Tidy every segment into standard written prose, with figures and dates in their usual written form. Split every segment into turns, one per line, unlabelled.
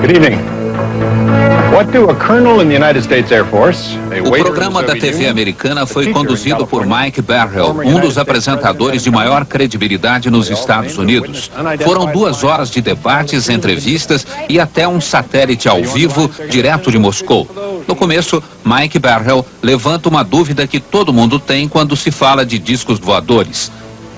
Good evening. What do a colonel in the United States Air Force,
O programa da TV americana foi conduzido por Mike Barrell, um dos apresentadores de maior credibilidade nos Estados Unidos. Foram 2 horas de debates, entrevistas e até um satélite ao vivo direto de Moscou. No começo, Mike Barrell levanta uma dúvida que todo mundo tem quando se fala de discos voadores.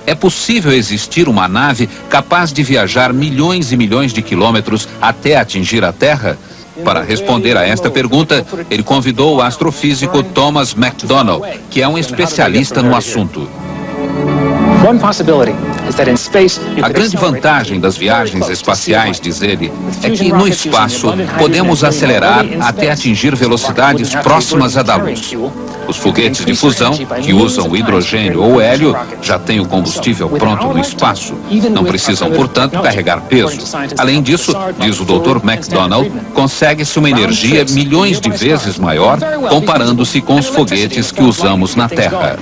É possível existir uma nave capaz de viajar milhões e milhões de quilômetros até atingir a Terra? Para responder a esta pergunta, ele convidou o astrofísico Thomas McDonald, que é um especialista no assunto. A grande vantagem das viagens espaciais, diz ele, é que no espaço podemos acelerar até atingir velocidades próximas à da luz. Os foguetes de fusão, que usam o hidrogênio ou hélio, já têm o combustível pronto no espaço. Não precisam, portanto, carregar peso. Além disso, diz o Dr. McDonald, consegue-se uma energia milhões de vezes maior comparando-se com os foguetes que usamos na Terra.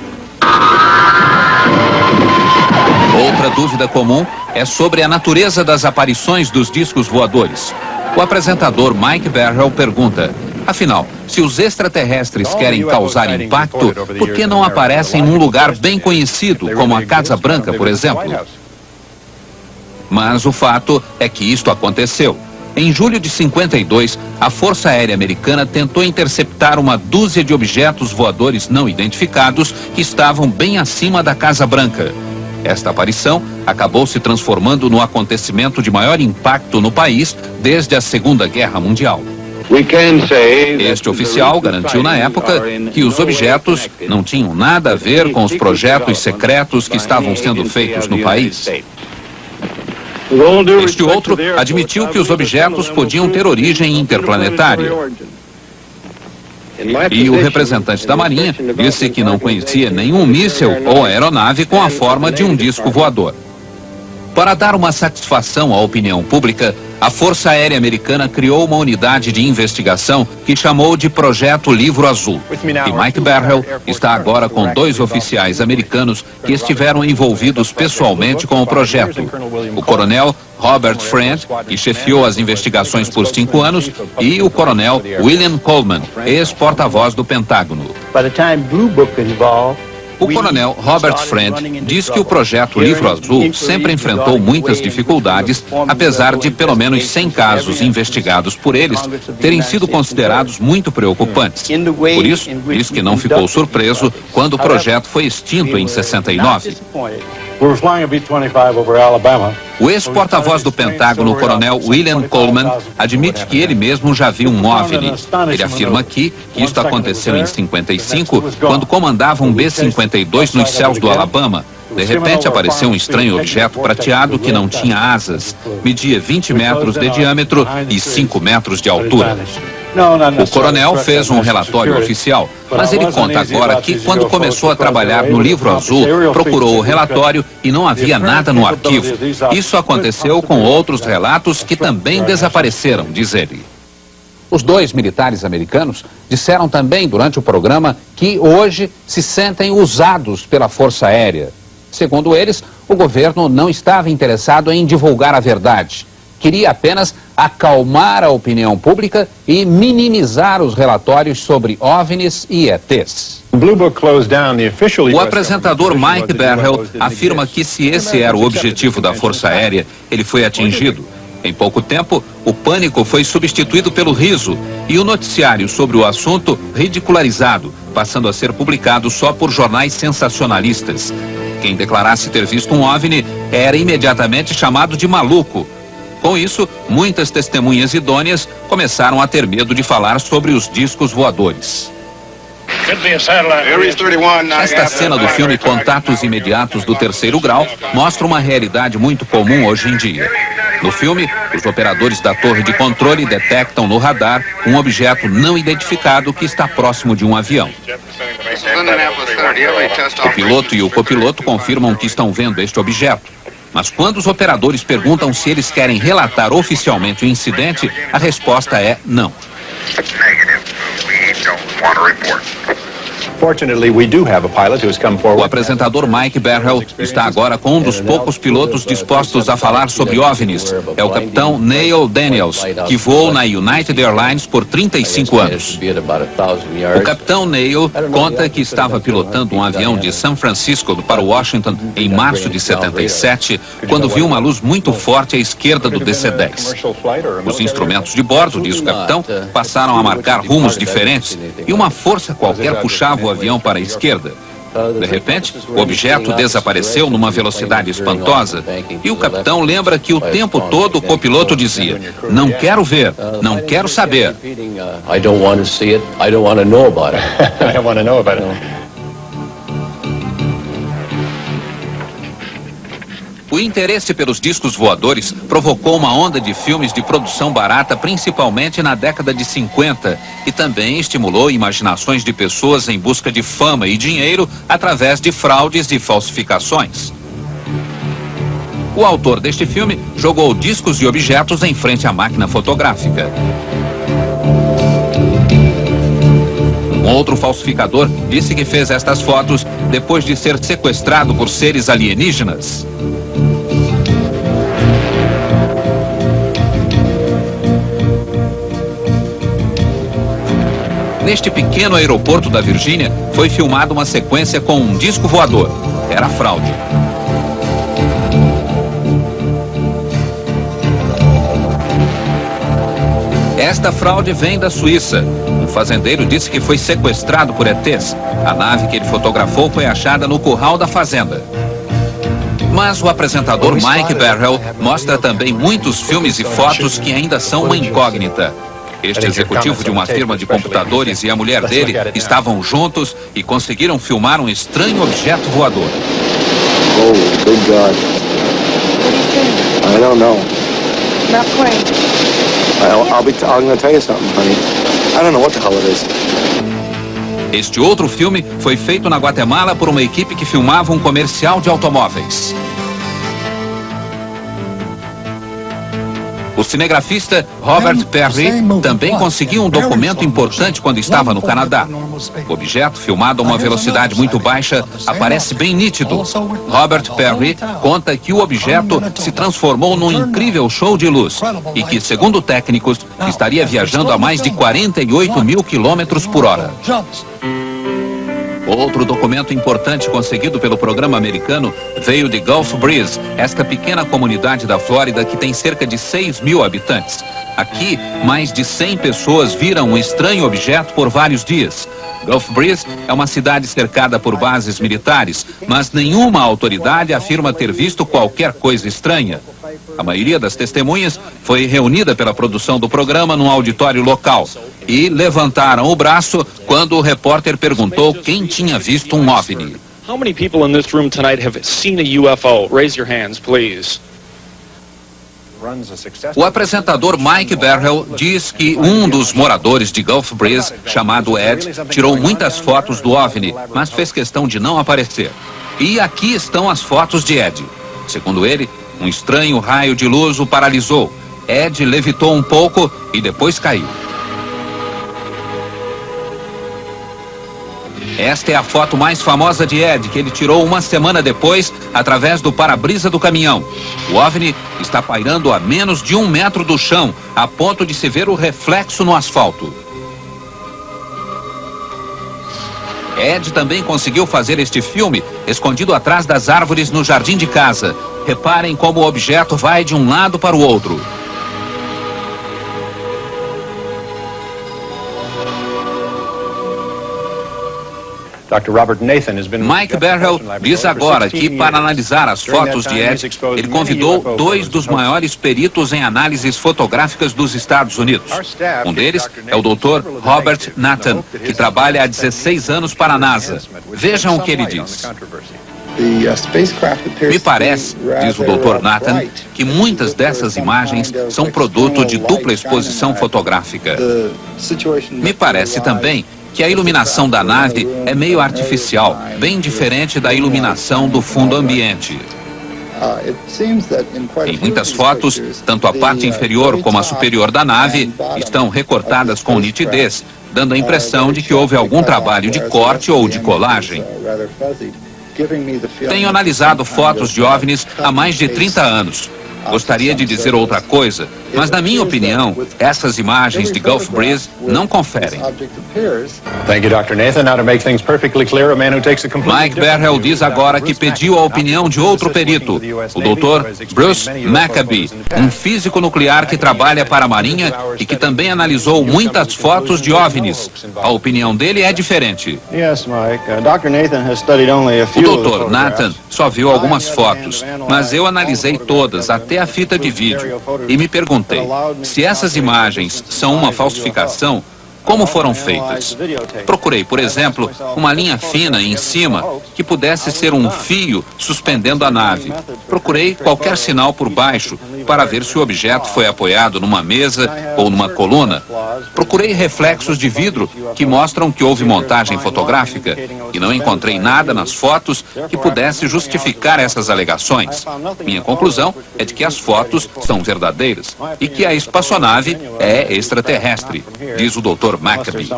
Outra dúvida comum é sobre a natureza das aparições dos discos voadores. O apresentador Mike Barrell pergunta: afinal, se os extraterrestres querem causar impacto, por que não aparecem num lugar bem conhecido, como a Casa Branca, por exemplo? Mas o fato é que isto aconteceu. Em julho de 52, a Força Aérea Americana tentou interceptar uma dúzia de objetos voadores não identificados que estavam bem acima da Casa Branca. Esta aparição acabou se transformando no acontecimento de maior impacto no país desde a Segunda Guerra Mundial. Este oficial garantiu na época que os objetos não tinham nada a ver com os projetos secretos que estavam sendo feitos no país. Este outro admitiu que os objetos podiam ter origem interplanetária. E o representante da Marinha disse que não conhecia nenhum míssil ou aeronave com a forma de um disco voador. Para dar uma satisfação à opinião pública, a Força Aérea Americana criou uma unidade de investigação que chamou de Projeto Livro Azul. E Mike Barrell está agora com 2 oficiais americanos que estiveram envolvidos pessoalmente com o projeto. O coronel Robert Friend, que chefiou as investigações por 5 anos, e o coronel William Coleman, ex-porta-voz do Pentágono. O coronel Robert Friend diz que o projeto Livro Azul sempre enfrentou muitas dificuldades, apesar de pelo menos 100 casos investigados por eles terem sido considerados muito preocupantes. Por isso, diz que não ficou surpreso quando o projeto foi extinto em 69. O ex-porta-voz do Pentágono, o coronel William Coleman, admite que ele mesmo já viu um OVNI. Ele afirma aqui que isto aconteceu em 55, quando comandava um B-52 nos céus do Alabama. De repente apareceu um estranho objeto prateado que não tinha asas, media 20 metros de diâmetro e 5 metros de altura. O coronel fez um relatório oficial, mas ele conta agora que quando começou a trabalhar no Livro Azul, procurou o relatório e não havia nada no arquivo. Isso aconteceu com outros relatos que também desapareceram, diz ele. Os 2 militares americanos disseram também durante o programa que hoje se sentem usados pela Força Aérea. Segundo eles, o governo não estava interessado em divulgar a verdade. Queria apenas acalmar a opinião pública e minimizar os relatórios sobre OVNIs e ETs. O apresentador Mike Barrell afirma que se esse era o objetivo da Força Aérea, ele foi atingido. Em pouco tempo, o pânico foi substituído pelo riso e o noticiário sobre o assunto ridicularizado, passando a ser publicado só por jornais sensacionalistas. Quem declarasse ter visto um OVNI era imediatamente chamado de maluco. Com isso, muitas testemunhas idôneas começaram a ter medo de falar sobre os discos voadores. Esta cena do filme Contatos Imediatos do Terceiro Grau mostra uma realidade muito comum hoje em dia. No filme, os operadores da torre de controle detectam no radar um objeto não identificado que está próximo de um avião. O piloto e o copiloto confirmam que estão vendo este objeto. Mas quando os operadores perguntam se eles querem relatar oficialmente o incidente, a resposta é não.
Fortunately, we do have a pilot who has come forward.
O apresentador Mike Barrell está agora com um dos poucos pilotos dispostos a falar sobre OVNIs. É o capitão Neil Daniels, que voou na United Airlines por 35 anos. O capitão Neil conta que estava pilotando um avião de São Francisco para Washington em março de 77, quando viu uma luz muito forte à esquerda do DC-10. Os instrumentos de bordo, diz o capitão, passaram a marcar rumos diferentes e uma força qualquer puxava o avião para a esquerda. De repente, o objeto desapareceu numa velocidade espantosa e o capitão lembra que o tempo todo o copiloto dizia: "Não quero ver, não quero saber."
I don't want to see it, I don't want to know about it.
I don't want to know about it.
O interesse pelos discos voadores provocou uma onda de filmes de produção barata, principalmente na década de 50, e também estimulou imaginações de pessoas em busca de fama e dinheiro através de fraudes e falsificações. O autor deste filme jogou discos e objetos em frente à máquina fotográfica. Um outro falsificador disse que fez estas fotos depois de ser sequestrado por seres alienígenas. Neste pequeno aeroporto da Virgínia, foi filmada uma sequência com um disco voador. Era fraude. Esta fraude vem da Suíça. Um fazendeiro disse que foi sequestrado por ETs. A nave que ele fotografou foi achada no curral da fazenda. Mas o apresentador Mike Barrell mostra também muitos filmes e fotos que ainda são uma incógnita. Este executivo de uma firma de computadores e a mulher dele estavam juntos e conseguiram filmar um estranho objeto voador.
Oh, good God. I don't know.
Not quite.
I'm going to tell you something, honey. I don't know what the hell it is.
Este outro filme foi feito na Guatemala por uma equipe que filmava um comercial de automóveis. O cinegrafista Robert Perry também conseguiu um documento importante quando estava no Canadá. O objeto, filmado a uma velocidade muito baixa, aparece bem nítido. Robert Perry conta que o objeto se transformou num incrível show de luz e que, segundo técnicos, estaria viajando a mais de 48 mil quilômetros por hora. Outro documento importante conseguido pelo programa americano veio de Gulf Breeze, esta pequena comunidade da Flórida que tem cerca de 6 mil habitantes. Aqui, mais de 100 pessoas viram um estranho objeto por vários dias. Gulf Breeze é uma cidade cercada por bases militares, mas nenhuma autoridade afirma ter visto qualquer coisa estranha. A maioria das testemunhas foi reunida pela produção do programa num auditório local e levantaram o braço quando o repórter perguntou quem tinha visto um OVNI.
How many people in this room tonight have seen a UFO? Raise your hands, please.
O apresentador Mike Barrell diz que um dos moradores de Gulf Breeze, chamado Ed, tirou muitas fotos do OVNI, mas fez questão de não aparecer. E aqui estão as fotos de Ed. Segundo ele, um estranho raio de luz o paralisou. Ed levitou um pouco e depois caiu. Esta é a foto mais famosa de Ed, que ele tirou uma semana depois, através do para-brisa do caminhão. O OVNI está pairando a menos de 1 metro do chão, a ponto de se ver o reflexo no asfalto. Ed também conseguiu fazer este filme escondido atrás das árvores no jardim de casa. Reparem como o objeto vai de um lado para o outro. Mike Barrell diz agora que, para analisar as fotos de Ed, ele convidou 2 dos maiores peritos em análises fotográficas dos Estados Unidos. Um deles é o Dr. Robert Nathan, que trabalha há 16 anos para a NASA. Vejam o que ele diz. Me parece, diz o Dr. Nathan, que muitas dessas imagens são produto de dupla exposição fotográfica. Me parece também que a iluminação da nave é meio artificial, bem diferente da iluminação do fundo ambiente. Em muitas fotos, tanto a parte inferior como a superior da nave estão recortadas com nitidez, dando a impressão de que houve algum trabalho de corte ou de colagem. Tenho analisado fotos de OVNIs há mais de 30 anos. Gostaria de dizer outra coisa, mas na minha opinião, essas imagens de Gulf Breeze não conferem.
Thank you, Dr. Nathan. Now to make things perfectly clear, a man who takes a completely
Mike Berhel diz agora que pediu a opinião de outro perito, o Dr. Bruce Maccabee, um físico nuclear que trabalha para a Marinha e que também analisou muitas fotos de OVNIs. A opinião dele é diferente.
Yes, Mike. Dr. Nathan has studied only a
O
few of the
Dr. Nathan
photographs.
só viu algumas fotos, mas eu analisei todas, até a fita de vídeo, e me perguntei, se essas imagens são uma falsificação, como foram feitas? Procurei, por exemplo, uma linha fina em cima que pudesse ser um fio suspendendo a nave. Procurei qualquer sinal por baixo para ver se o objeto foi apoiado numa mesa ou numa coluna. Procurei reflexos de vidro que mostram que houve montagem fotográfica e não encontrei nada nas fotos que pudesse justificar essas alegações. Minha conclusão é de que as fotos são verdadeiras e que a espaçonave é extraterrestre, diz o Dr. Maccabee.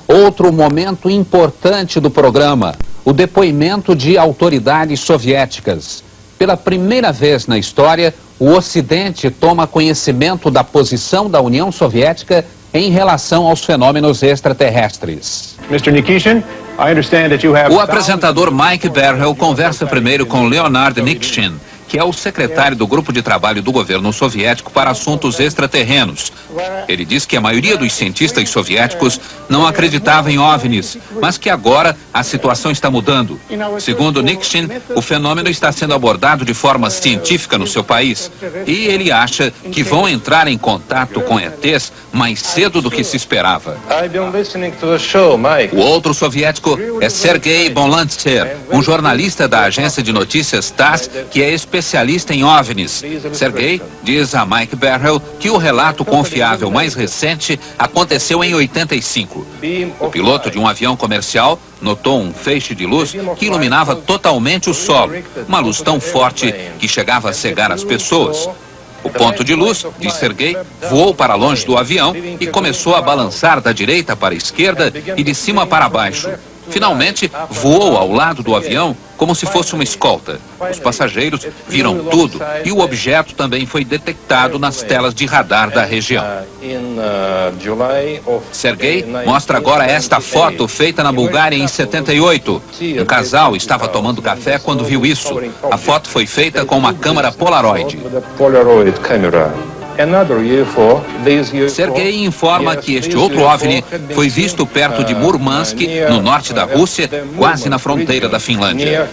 Outro momento importante do programa, o depoimento de autoridades soviéticas. Pela primeira vez na história, o Ocidente toma conhecimento da posição da União Soviética em relação aos fenômenos extraterrestres.
Mr. Nikishin, I understand that you have...
O apresentador Mike Berhel conversa primeiro com Leonard Nikishin, que é o secretário do grupo de trabalho do governo soviético para assuntos extraterrenos. Ele diz que a maioria dos cientistas soviéticos não acreditava em OVNIs, mas que agora a situação está mudando. Segundo Nikishin, o fenômeno está sendo abordado de forma científica no seu país e ele acha que vão entrar em contato com ETs mais cedo do que se esperava. O outro soviético é Sergei Bonlantsev, um jornalista da agência de notícias TASS que é especialista em OVNIs. Sergei diz a Mike Berhel que o relato confiável mais recente aconteceu em 85. O piloto de um avião comercial notou um feixe de luz que iluminava totalmente o solo, uma luz tão forte que chegava a cegar as pessoas. O ponto de luz, diz Sergei, voou para longe do avião e começou a balançar da direita para a esquerda e de cima para baixo. Finalmente, voou ao lado do avião como se fosse uma escolta. Os passageiros viram tudo e o objeto também foi detectado nas telas de radar da região. Sergei mostra agora esta foto feita na Bulgária em 78. Um casal estava tomando café quando viu isso. A foto foi feita com uma câmera Polaroid. Sergei informa que este outro OVNI foi visto perto de Murmansk, no norte da Rússia, quase na fronteira da Finlândia.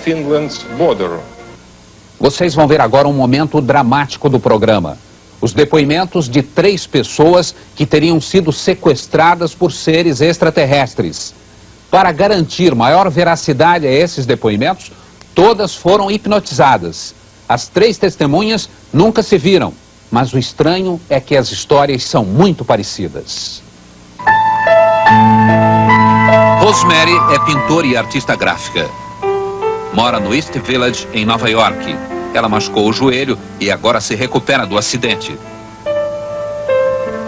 Vocês vão ver agora um momento dramático do programa. Os depoimentos de 3 pessoas que teriam sido sequestradas por seres extraterrestres. Para garantir maior veracidade a esses depoimentos, todas foram hipnotizadas. As 3 testemunhas nunca se viram. Mas o estranho é que as histórias são muito parecidas. Rosemary é pintora e artista gráfica. Mora no East Village, em Nova York. Ela machucou o joelho e agora se recupera do acidente.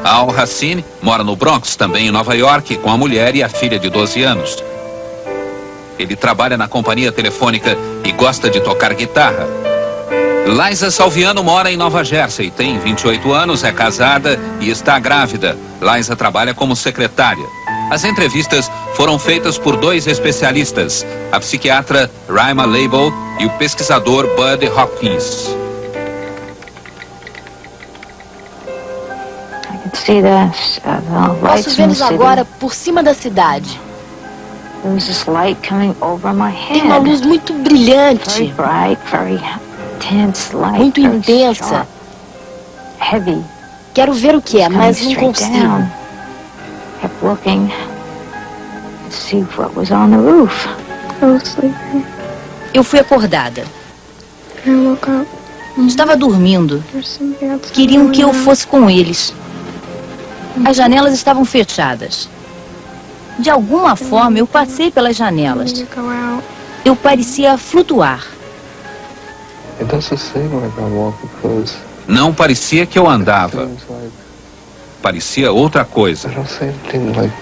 Al Hassine mora no Bronx, também em Nova York, com a mulher e a filha de 12 anos. Ele trabalha na companhia telefônica e gosta de tocar guitarra. Liza Salviano mora em Nova Jersey, tem 28 anos, é casada e está grávida. Liza trabalha como secretária. As entrevistas foram feitas por 2 especialistas, a psiquiatra Raima Leibel e o pesquisador Bud Hopkins.
Posso vê-los agora por cima da cidade. Tem uma luz muito brilhante, muito intensa. Quero ver o que é, mas não consigo. Eu fui acordada. Estava dormindo. Queriam que eu fosse com eles. As janelas estavam fechadas. De alguma forma, eu passei pelas janelas. Eu parecia flutuar.
It doesn't seem like I'm walking because
Não parecia que eu andava,
it seems like
parecia outra coisa.
I don't see anything like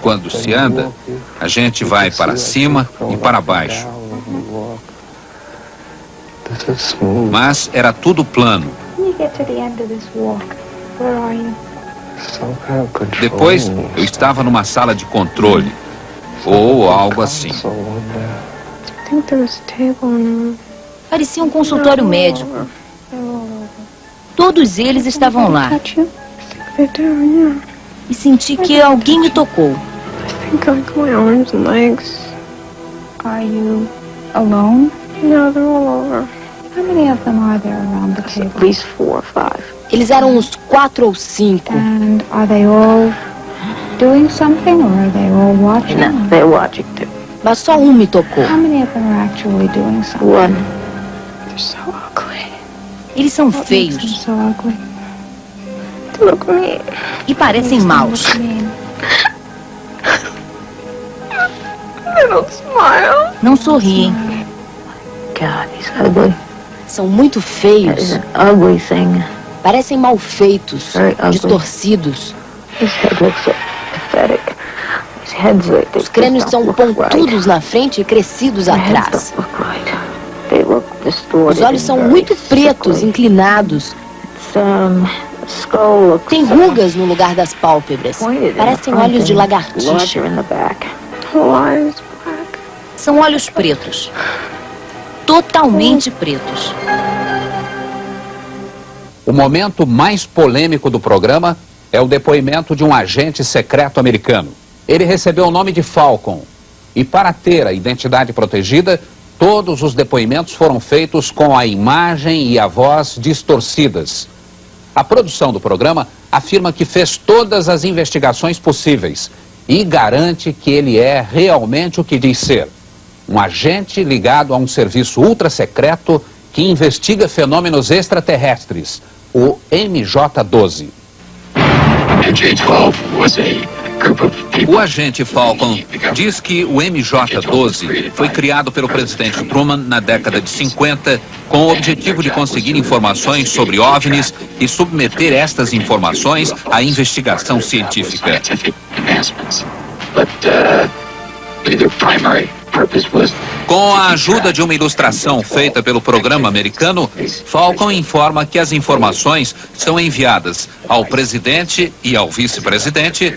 Quando se anda, a gente vai para cima e para baixo,
this is smooth.
mas era tudo plano.
When you get to the end of this walk, where are you?
Some kind of control.
Depois, eu estava numa sala de controle, ou algo assim.
So one day,
I think there's a table in the room.
Parecia um consultório médico. Todos eles estavam lá.
Touch you? I think they do, yeah.
E senti que alguém me tocou.
I think like my arms and legs.
Are you alone?
No, they're all over.
How many of them are there around the table?
At least 4 or 5.
Eles eram uns 4 ou 5.
And are they all doing something or are they all watching?
No, they're watching too.
Mas só um me tocou.
How many of them are actually doing something?
One. They're so ugly.
Eles são
What makes them
feios
so ugly?
They look mean.
e parecem maus.
What do you mean?
They don't smile.
Não sorriem.
God, he's ugly.
São muito
That is
feios.
an ugly thing.
Parecem mal feitos,
Very ugly.
distorcidos.
His head looks so pathetic. His head's like
Os crânios são pontudos na frente e crescidos atrás.
They look distorted.
Os olhos são muito pretos, inclinados.
Skull looks
Tem rugas no lugar das pálpebras. Parecem olhos de lagartixa.
larger in the back. Whole eyes black.
São olhos pretos. Totalmente pretos.
O momento mais polêmico do programa é o depoimento de um agente secreto americano. Ele recebeu o nome de Falcon. E para ter a identidade protegida, todos os depoimentos foram feitos com a imagem e a voz distorcidas. A produção do programa afirma que fez todas as investigações possíveis e garante que ele é realmente o que diz ser. Um agente ligado a um serviço ultra-secreto que investiga fenômenos extraterrestres, o MJ-12. O agente Falcon diz que o MJ-12 foi criado pelo presidente Truman na década de 50 com o objetivo de conseguir informações sobre OVNIs e submeter estas informações à investigação científica. Com a ajuda de uma ilustração feita pelo programa americano, Falcon informa que as informações são enviadas ao presidente e ao vice-presidente,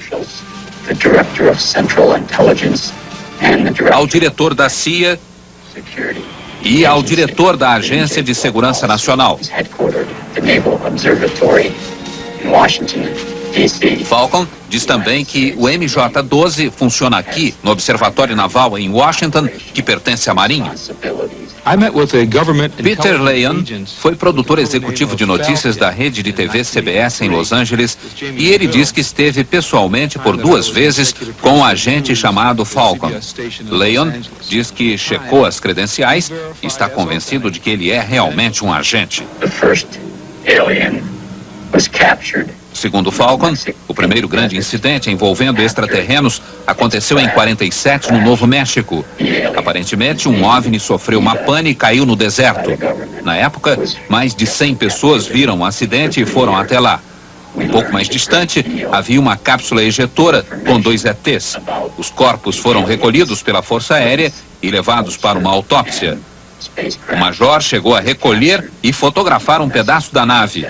ao diretor da CIA e ao diretor da Agência de Segurança Nacional. Falcon diz também que o MJ-12 funciona aqui, no Observatório Naval em Washington, que pertence à Marinha. Peter Leon foi produtor executivo de notícias da rede de TV CBS em Los Angeles e ele diz que esteve pessoalmente por 2 vezes com um agente chamado Falcon. Leon diz que checou as credenciais e está convencido de que ele é realmente um agente. Segundo Falcon, o primeiro grande incidente envolvendo extraterrenos aconteceu em 47 no Novo México. Aparentemente, um OVNI sofreu uma pane e caiu no deserto. Na época, mais de 100 pessoas viram o acidente e foram até lá. Um pouco mais distante, havia uma cápsula ejetora com 2 ETs. Os corpos foram recolhidos pela Força Aérea e levados para uma autópsia. O major chegou a recolher e fotografar um pedaço da nave.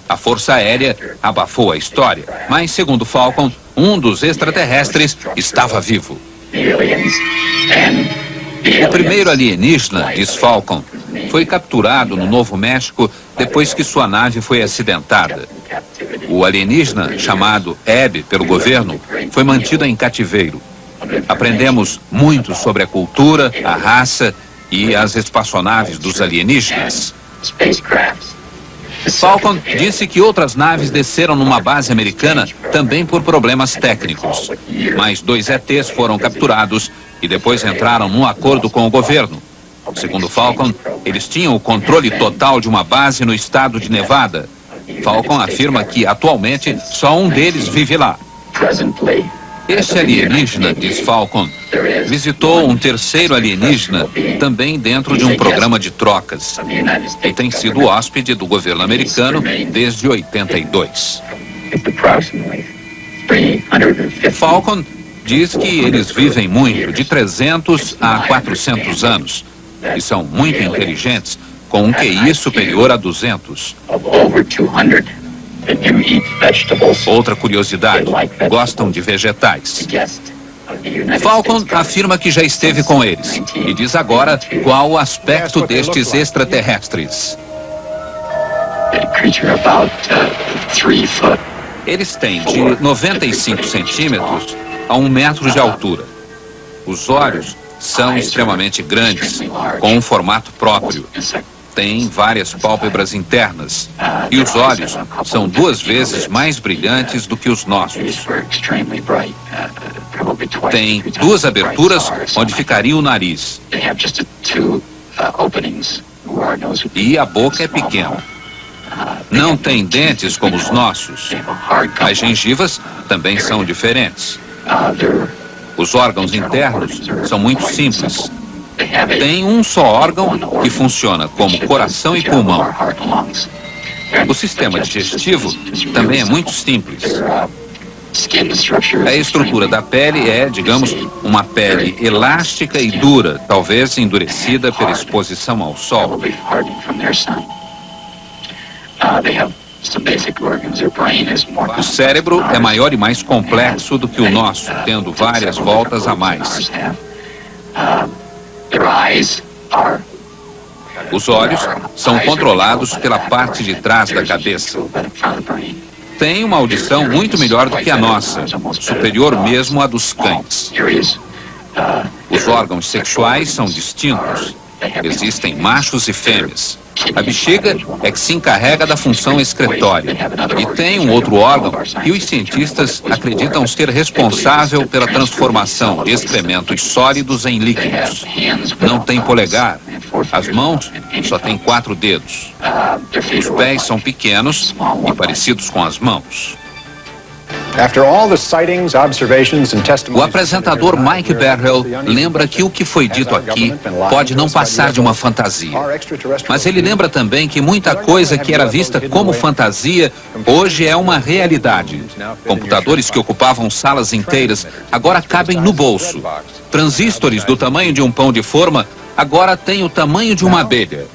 A Força Aérea abafou a história, mas, segundo Falcon, um dos extraterrestres estava vivo. O primeiro alienígena, diz Falcon, foi capturado no Novo México depois que sua nave foi acidentada. O alienígena, chamado Abby pelo governo, foi mantido em cativeiro. Aprendemos muito sobre a cultura, a raça e as espaçonaves dos alienígenas. Falcon disse que outras naves desceram numa base americana também por problemas técnicos. Mais 2 ETs foram capturados e depois entraram num acordo com o governo. Segundo Falcon, eles tinham o controle total de uma base no estado de Nevada. Falcon afirma que atualmente só um deles vive lá. Este alienígena, diz Falcon, visitou um terceiro alienígena também dentro de um programa de trocas e tem sido hóspede do governo americano desde 82. Falcon diz que eles vivem muito, de 300 a 400 anos, e são muito inteligentes, com um QI superior a 200. Outra curiosidade, gostam de vegetais. Falcon afirma que já esteve com eles e diz agora qual o aspecto destes extraterrestres. Eles têm de 95 centímetros a 1 metro de altura. Os olhos são extremamente grandes, com um formato próprio. Têm várias pálpebras internas e os olhos são 2 vezes mais brilhantes do que os nossos. Tem 2 aberturas onde ficaria o nariz. E a boca é pequena. Não tem dentes como os nossos. As gengivas também são diferentes. Os órgãos internos são muito simples. Tem um só órgão que funciona como coração e pulmão. O sistema digestivo também é muito simples. A estrutura da pele é, digamos, uma pele elástica e dura, talvez endurecida pela exposição ao sol. O cérebro é maior e mais complexo do que o nosso, tendo várias voltas a mais. Os olhos são controlados pela parte de trás da cabeça. Tem uma audição muito melhor do que a nossa, superior mesmo à dos cães. Os órgãos sexuais são distintos. Existem machos e fêmeas. A bexiga é que se encarrega da função excretória. E tem um outro órgão que os cientistas acreditam ser responsável pela transformação de excrementos sólidos em líquidos. Não tem polegar. As mãos só têm 4 dedos. Os pés são pequenos e parecidos com as mãos. O apresentador Mike Barrell lembra que o que foi dito aqui pode não passar de uma fantasia. Mas ele lembra também que muita coisa que era vista como fantasia hoje é uma realidade. Computadores que ocupavam salas inteiras agora cabem no bolso. Transistores do tamanho de um pão de forma agora têm o tamanho de uma abelha.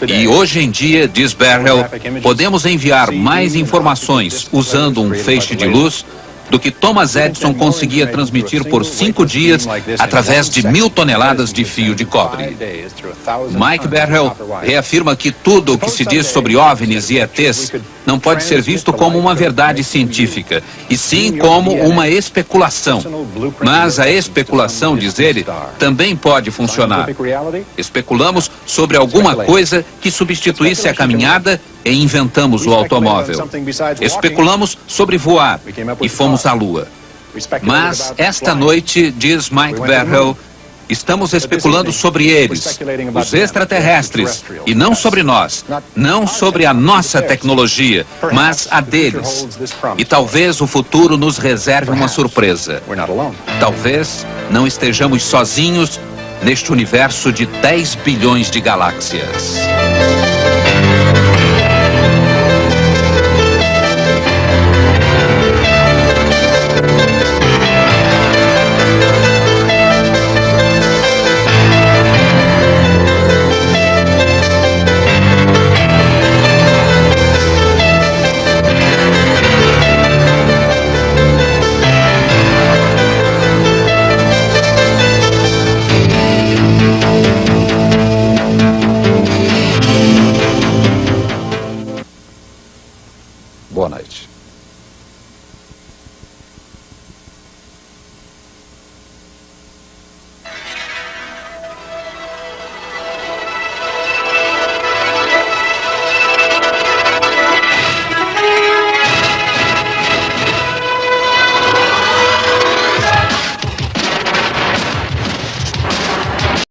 E hoje em dia, diz Barrell, podemos enviar mais informações usando um feixe de luz do que Thomas Edison conseguia transmitir por 5 dias através de 1000 toneladas de fio de cobre. Mike Barrell reafirma que tudo o que se diz sobre OVNIs e ETs não pode ser visto como uma verdade científica, e sim como uma especulação. Mas a especulação, diz ele, também pode funcionar. Especulamos sobre alguma coisa que substituísse a caminhada e inventamos o automóvel. Especulamos sobre voar e fomos à Lua. Mas esta noite, diz Mike Barrell, estamos especulando sobre eles, os extraterrestres, e não sobre nós, não sobre a nossa tecnologia, mas a deles. E talvez o futuro nos reserve uma surpresa. Talvez não estejamos sozinhos neste universo de 10 bilhões de galáxias. Boa noite.